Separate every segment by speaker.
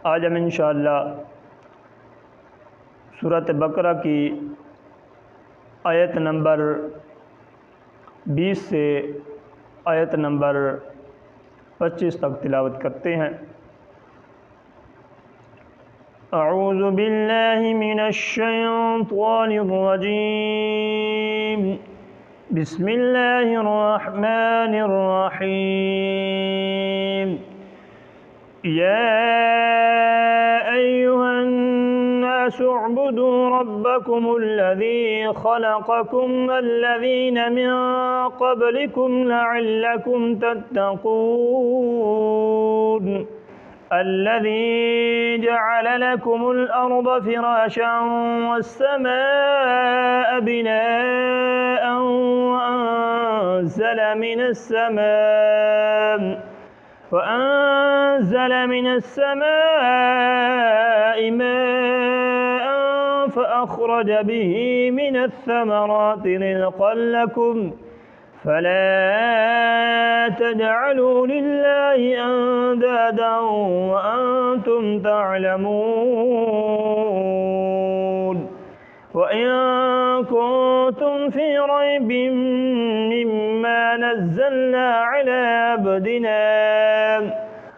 Speaker 1: आज हम इंशाअल्लाह सूरत बकरा की आयत नंबर 20 से आयत नंबर 25 तक तिलावत करते हैं। अऊज़ु बिल्लाहि मिनश शैतानिर रजीम। बिस्मिल्लाहिर रहमानिर रहीम। या अय्युहन नासु उअ्बुदू रब्बकुमुल्लज़ी खलक़कुम वल्लज़ीना मिन क़ब्लिकुम लअल्लकुम तत्तक़ून। अल्लज़ी जअल लकुमुल अर्द फ़िराशं वस्समाअ बिनाअन وأنزل من السماء ماء فأخرج به من الثمرات رزقا لكم فلا تجعلوا لله أندادا وأنتم تعلمون وإن كنتم في ريب مما نزلنا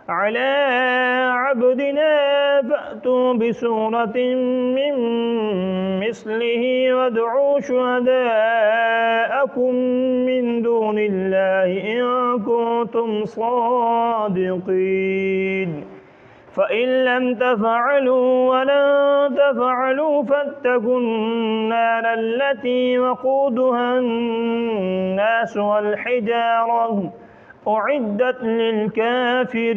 Speaker 1: على عبدنا فأتوا بسورة من مثله وادعوا شهداءكم من دون الله إن كنتم صادقين فإن لم تفعلوا ولن تفعلوا فاتقوا النار التي وقودها الناس والحجارة أعدت للكافرين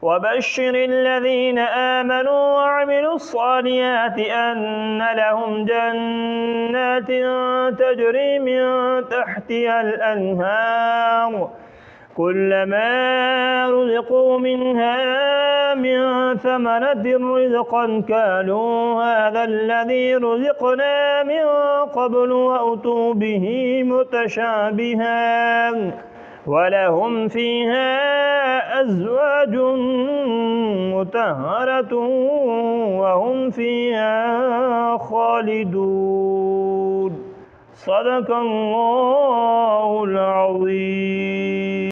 Speaker 1: وبشر الذين آمنوا وعملوا الصالحات أن لهم جنات تجري من تحتها الأنهار كلما رزقوا منها من ثمرة رزقا قالوا هذا الذي رزقنا من قبل وأتوا به متشابها ولهم فيها أزواج مطهرة وهم فيها خالدون صدق الله العظيم।